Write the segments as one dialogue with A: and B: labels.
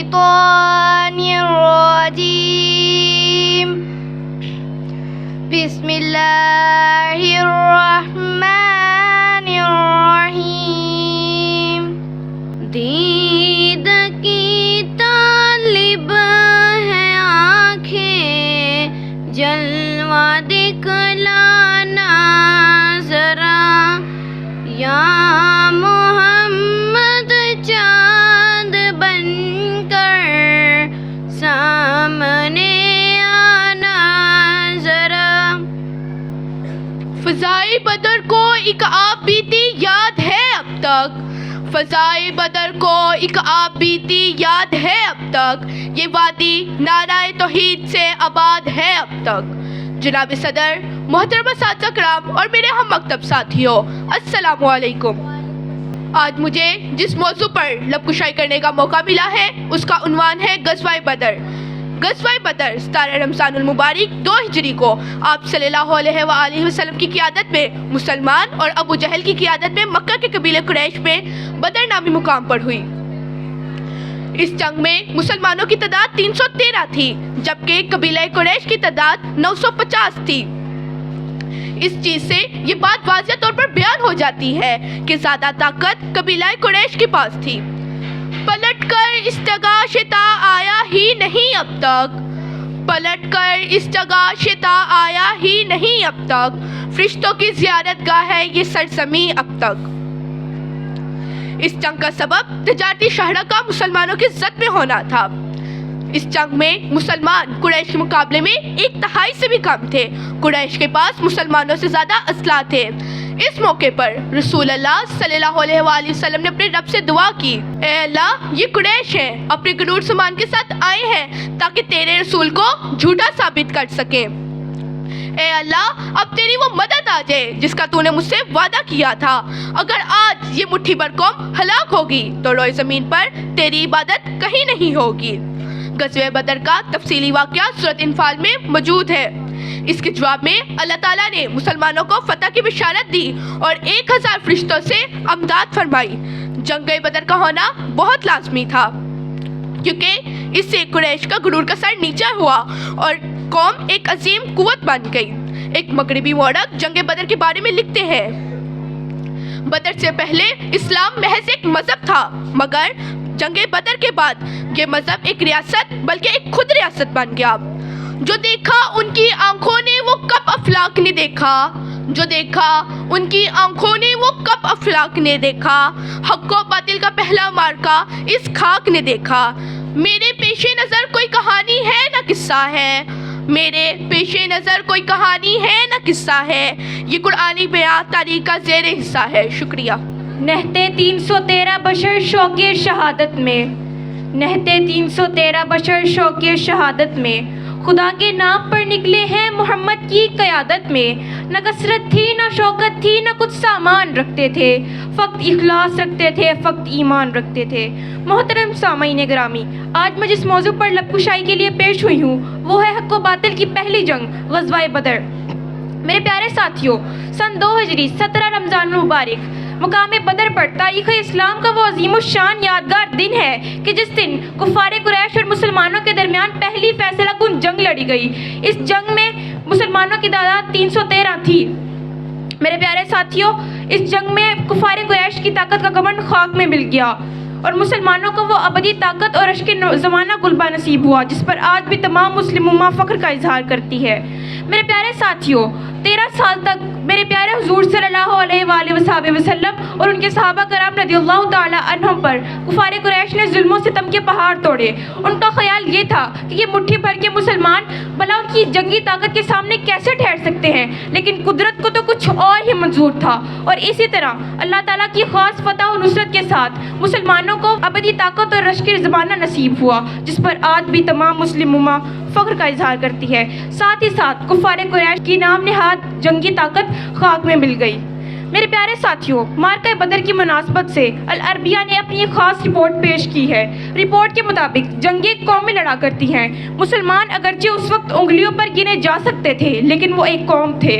A: الشيطان الرجيم بسم الله الرحمن الرحيم دید کی طالب ہے آنکھیں جلوہ دکھلانا ذرا یا محمد چاند بن کر سامنے آنا ذرا۔
B: فضائے بدر کو ایک آب بیتی یاد ہے اب تک، فضائے بدر کو ایک آب بیتی یاد ہے اب تک، یہ وادی نعرہ توحید سے آباد ہے اب تک۔ جناب صدر، محترمہ اساتذہ کرام اور میرے ہم مکتب ساتھیوں، السلام علیکم۔ آج مجھے جس موضوع پر لب کشائی کرنے کا موقع ملا ہے اس کا عنوان ہے غزوہ بدر۔ غزوہ بدر 17 رمضان المبارک 2 ہجری کو آپ صلی اللہ علیہ وآلہ وسلم کی قیادت میں مسلمان اور ابو جہل کی قیادت میں مکہ کے قبیلے قریش میں بدر نامی مقام پر ہوئی۔ اس جنگ میں مسلمانوں کی تعداد 313 تھی جبکہ قبیلہ قریش کی تعداد 950 تھی۔ اس چیز سے یہ بات واضح طور پر بیان ہو جاتی ہے کہ زیادہ طاقت قبیلہ قریش کے پاس تھی۔ پلٹ کر اس جگہ شتا آیا ہی نہیں اب تک، پلٹ کر اس جگہ شتا آیا ہی نہیں اب تک، فرشتوں کی زیارت گاہ ہے یہ سرزمین اب تک۔ اس جنگ کا سبب تجارتی شاہراہ کا مسلمانوں کے زد میں ہونا تھا۔ اس جنگ میں مسلمان قریش کے مقابلے میں 1/3 سے بھی کم تھے۔ قریش کے پاس مسلمانوں سے زیادہ اسلحہ تھے۔ اس موقع پر رسول اللہ صلی اللہ علیہ وآلہ وسلم نے اپنے رب سے دعا کی، اے اللہ یہ قریش ہیں اپنے غرور سامان کے ساتھ آئے ہیں تاکہ تیرے رسول کو جھوٹا ثابت کر سکیں۔ اے اللہ اب تیری وہ مدد آ جائے جس کا تو نے مجھ سے وعدہ کیا تھا۔ اگر آج یہ مٹھی بھر قوم ہلاک ہوگی تو روئے زمین پر تیری عبادت کہیں نہیں ہوگی۔ غزوہ بدر کا تفصیلی واقعہ سورۃ انفال میں موجود ہے۔ اس کے جواب میں اللہ تعالیٰ نے مسلمانوں کو فتح کی بشارت دی اور 1000 فرشتوں سے امداد فرمائی۔ جنگ بدر کا ہونا بہت لازمی تھا کیونکہ اس سے قریش کا غرور کا سر نیچا ہوا اور قوم ایک عظیم قوت بن گئی۔ ایک مغربی مورخ جنگ بدر کے بارے میں لکھتے ہیں، بدر سے پہلے اسلام محض ایک مذہب تھا، مگر جنگ بدر کے بعد یہ مذہب ایک ریاست بلکہ ایک خود ریاست بن گیا۔ جو دیکھا ان کی آنکھوں نے وہ کب افلاک نے دیکھا، جو دیکھا ان کی آنکھوں نے وہ کب افلاک نے دیکھا، حق و باطل کا پہلا مارکا اس خاک نے دیکھا۔ میرے پیش نظر کوئی کہانی ہے نہ قصہ ہے، میرے پیش نظر کوئی کہانی ہے نہ قصہ ہے، یہ قرآنی بیان تاریخ کا زیر حصہ ہے۔ شکریہ۔
C: نہتے 313 بشر شوق شہادت میں، نہتے 313 بشر شوق شہادت میں، خدا کے نام پر نکلے ہیں محمد کی قیادت میں۔ نہ کثرت تھی نہ شوکت تھی نہ کچھ سامان رکھتے تھے، فقط اخلاص رکھتے تھے، فقط ایمان رکھتے تھے۔ محترم سامعین گرامی، آج میں جس موضوع پر لب کشائی کے لیے پیش ہوئی ہوں وہ ہے حق و باطل کی پہلی جنگ غزوہ بدر۔ میرے پیارے ساتھیوں، سن 2 ہجری 17 رمضان المبارک مقام بدر پر تاریخ اسلام کا وہ عظیم الشان یادگار دن ہے کہ جس دن کفار قریش اور مسلمانوں کے درمیان پہلی فیصلہ کن جنگ لڑی گئی۔ اس جنگ میں مسلمانوں کی تعداد 313 تھی۔ میرے پیارے ساتھیوں، اس جنگ میں کفار قریش کی طاقت کا گھمنڈ خاک میں مل گیا اور مسلمانوں کو وہ ابدی طاقت اور عشق زمانہ غلبہ نصیب ہوا جس پر آج بھی تمام مسلم امہ فخر کا اظہار کرتی ہے۔ میرے پیارے ساتھیوں، 13 سال تک میرے پیارے حضور صلی اللہ علیہ وآلہ وسلم اور ان کے صحابہ کرام رضی اللہ تعالی عنہم پر کفار قریش نے ظلم و ستم کے پہاڑ توڑے۔ ان کا خیال یہ تھا کہ یہ مٹھی بھر کے مسلمان بھلا ان کی جنگی طاقت کے سامنے کیسے ٹھہر سکتے ہیں، لیکن قدرت کو تو کچھ اور ہی منظور تھا اور اسی طرح اللہ تعالیٰ کی خاص فتح و نصرت کے ساتھ مسلمانوں کو ابدی طاقت اور عشق زمانہ نصیب ہوا جس پر آج بھی تمام مسلم امہ فخر کا اظہار کرتی ہے۔ ساتھ ہی ساتھ کفار قریش کی نام نہاد جنگی طاقت خاک میں مل گئی۔ میرے پیارے ساتھیوں، مارکہ بدر کی مناسبت سے العربیہ نے اپنی ایک خاص رپورٹ پیش کی ہے۔ رپورٹ کے مطابق جنگیں قومیں لڑا کرتی ہیں۔ مسلمان اگرچہ اس وقت انگلیوں پر گنے جا سکتے تھے لیکن وہ ایک قوم تھے۔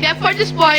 B: Clap for this boy.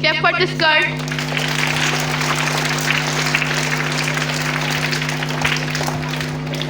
B: Clap for this girl.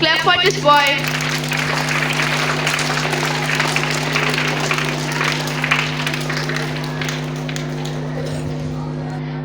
B: Clap for this boy.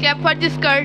B: Clap for this girl.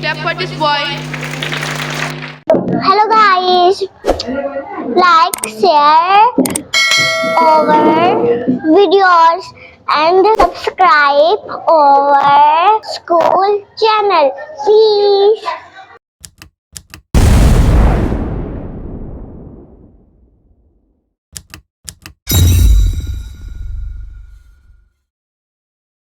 B: Clap for this boy.
A: Hello guys, like, share our videos and subscribe our school channel, please.